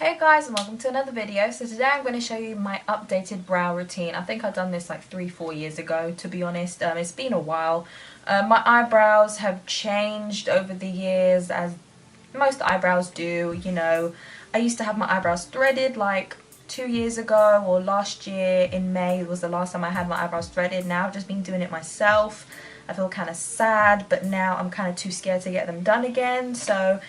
Hey guys, and welcome to another video. So today I'm going to show you my updated brow routine. I think I've done this like 3-4 years ago, to be honest. It's been a while. My eyebrows have changed over the years, as most eyebrows do. You know, I used to have my eyebrows threaded like 2 years ago, or last year in May was the last time I had my eyebrows threaded. Now I've just been doing it myself. I feel kind of sad, but now I'm kind of too scared to get them done again. So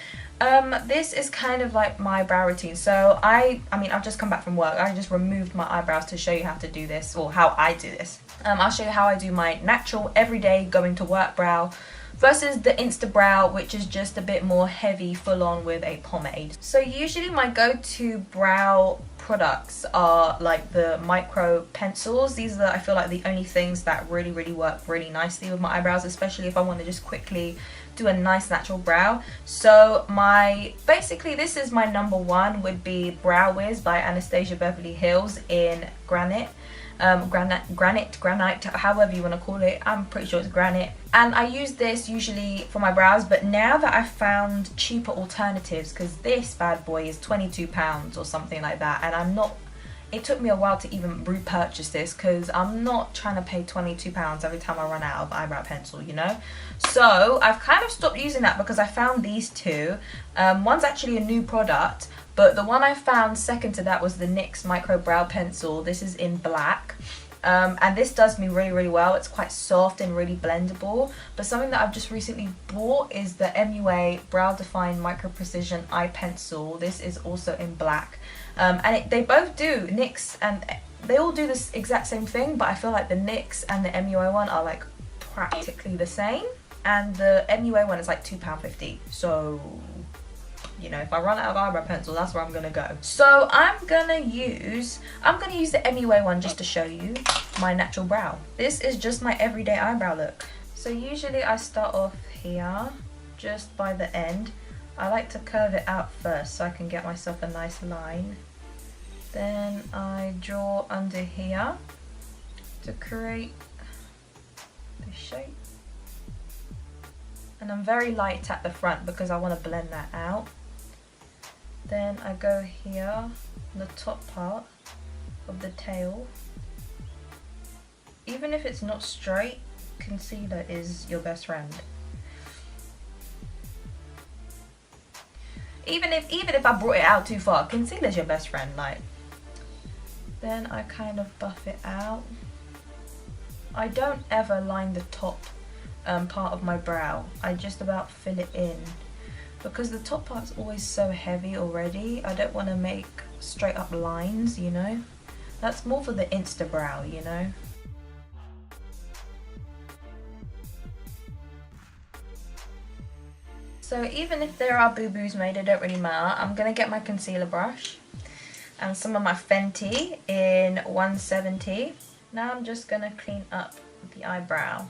this is kind of like my brow routine. So I mean I've just come back from work. I just removed my eyebrows to show you how to do this, or how I do this. I'll show you how I do my natural everyday going to work brow versus the Insta brow, which is just a bit more heavy, full on with a pomade. So usually my go-to brow products are like the micro pencils. These are, I feel like, the only things that really work really nicely with my eyebrows, especially if I want to just quickly do a nice natural brow. So basically this is my number one, would be Brow Wiz by Anastasia Beverly Hills in granite, granite, however you want to call it. I'm pretty sure it's granite, and I use this usually for my brows. But now that I've found cheaper alternatives, because this bad boy is £22 or something like that, and it took me a while to even repurchase this, because I'm not trying to pay £22 every time I run out of eyebrow pencil, you know. So I've kind of stopped using that because I found these two. One's actually a new product, but the one I found second to that was the NYX Micro Brow Pencil. This is in black. And this does me really well. It's quite soft and really blendable. But something that I've just recently bought is the MUA Brow Define Micro Precision Eye Pencil. This is also in black. And they both do, NYX, and they all do this exact same thing, but I feel like the NYX and the MUA one are like practically the same. And the MUA one is like £2.50. So, you know, if I run out of eyebrow pencil, that's where I'm gonna go. So I'm gonna use the MUA one just to show you my natural brow. This is just my everyday eyebrow look. So usually I start off here, just by the end. I like to curve it out first so I can get myself a nice line. Then I draw under here to create this shape. And I'm very light at the front because I want to blend that out. Then I go here on the top part of the tail. Even if it's not straight, concealer is your best friend. Even if I brought it out too far, concealer's your best friend. Like, then I kind of buff it out. I don't ever line the top part of my brow. I just about fill it in, because the top part's always so heavy already. I don't want to make straight up lines, you know. That's more for the Insta brow, you know. So even if there are boo-boos made, it don't really matter. I'm going to get my concealer brush and some of my Fenty in 170. Now I'm just going to clean up the eyebrow.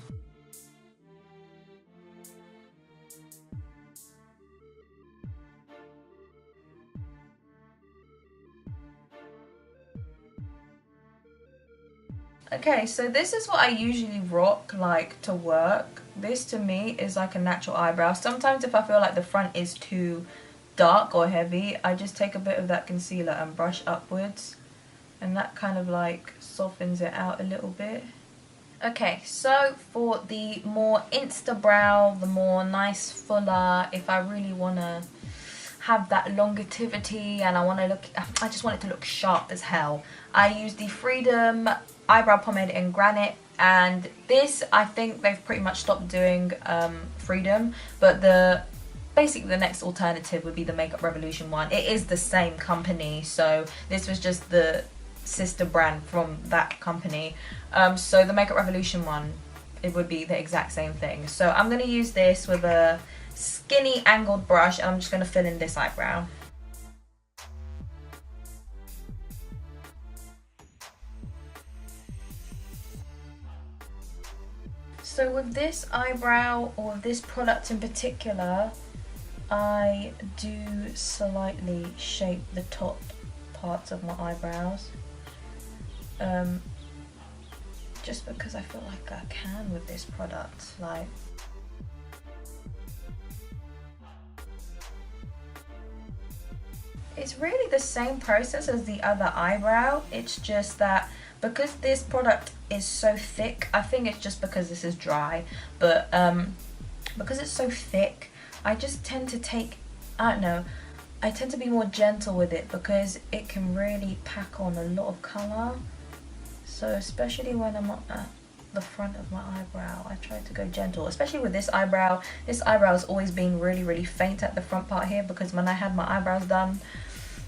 Okay, so this is what I usually rock like to work. This to me is like a natural eyebrow. Sometimes if I feel like the front is too dark or heavy, I just take a bit of that concealer and brush upwards, and that kind of like softens it out a little bit. Okay, so for the more Insta brow, the more nice fuller, if I really want to have that longevity and I just want it to look sharp as hell, I use the Freedom eyebrow pomade in granite. And this, I think they've pretty much stopped doing Freedom, but basically the next alternative would be the Makeup Revolution one. It is the same company, so this was just the sister brand from that company. So the Makeup Revolution one, it would be the exact same thing. So I'm going to use this with a skinny angled brush, and I'm just going to fill in this eyebrow. So with this eyebrow, or this product in particular, I do slightly shape the top parts of my eyebrows. Just because I feel like I can with this product. Like, it's really the same process as the other eyebrow. It's just that because this product is so thick, I think it's just because this is dry, but because it's so thick, I just tend to take, I don't know, I tend to be more gentle with it because it can really pack on a lot of colour. So especially when I'm at the front of my eyebrow, I try to go gentle, especially with this eyebrow. This eyebrow has always been really faint at the front part here, because when I had my eyebrows done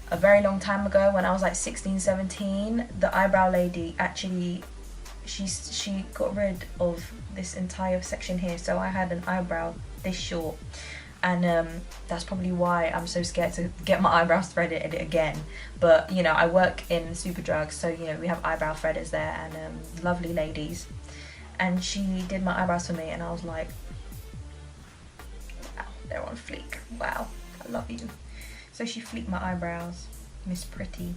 a very long time ago, when I was like 16, 17, the eyebrow lady actually, she got rid of this entire section here, so I had an eyebrow this short, and that's probably why I'm so scared to get my eyebrows threaded again. But you know, I work in Superdrug, so you know, we have eyebrow threaders there, and lovely ladies, and she did my eyebrows for me, and I was like, wow, they're on fleek, wow, I love you. So she fleeked my eyebrows, Miss Pretty.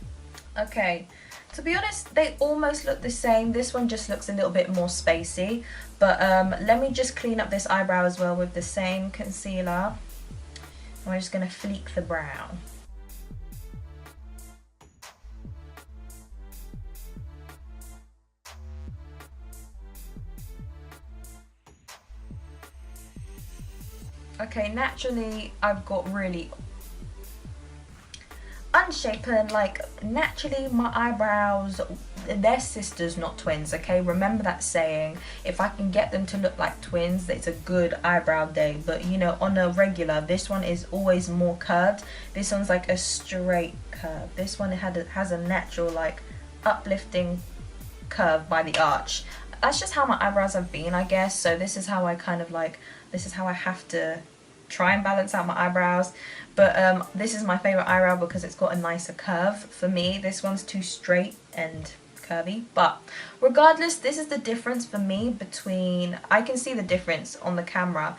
Okay, to be honest, they almost look the same. This one just looks a little bit more spacey, but let me just clean up this eyebrow as well with the same concealer. And we're just gonna fleek the brow. Okay, naturally I've got really unshapen, like naturally my eyebrows, they're sisters, not twins, okay? Remember that saying, if I can get them to look like twins, it's a good eyebrow day. But you know, on a regular, this one is always more curved. This one's like a straight curve. This one has a natural, like, uplifting curve by the arch. That's just how my eyebrows have been, I guess. So this is how I kind of like, this is how I have to try and balance out my eyebrows. But this is my favorite eyebrow because it's got a nicer curve. For me, this one's too straight and curvy. But regardless, this is the difference for me between, I can see the difference on the camera.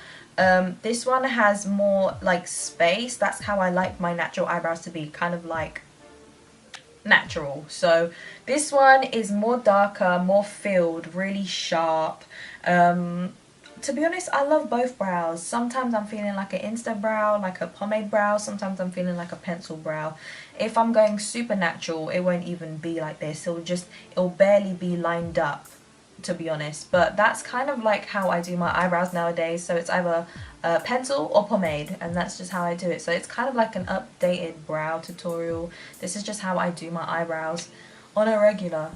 This one has more like space. That's how I like my natural eyebrows to be, kind of like natural. So this one is more darker, more filled, really sharp. To be honest, I love both brows. Sometimes I'm feeling like an Insta brow, like a pomade brow. Sometimes I'm feeling like a pencil brow. If I'm going super natural, it won't even be like this. It'll barely be lined up, to be honest. But that's kind of like how I do my eyebrows nowadays. So it's either pencil or pomade, and that's just how I do it. So it's kind of like an updated brow tutorial. This is just how I do my eyebrows on a regular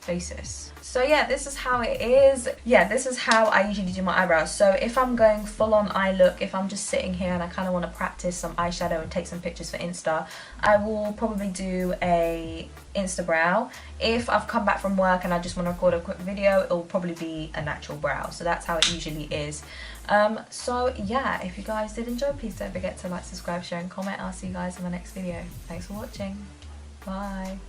basis. So yeah, this is how it is. Yeah, this is how I usually do my eyebrows. So if I'm going full on eye look, if I'm just sitting here and I kind of want to practice some eyeshadow and take some pictures for Insta, I will probably do a Insta brow. If I've come back from work and I just want to record a quick video, it will probably be a natural brow. So that's how it usually is. So yeah, if you guys did enjoy, please don't forget to like, subscribe, share and comment. I'll see you guys in the next video. Thanks for watching. Bye.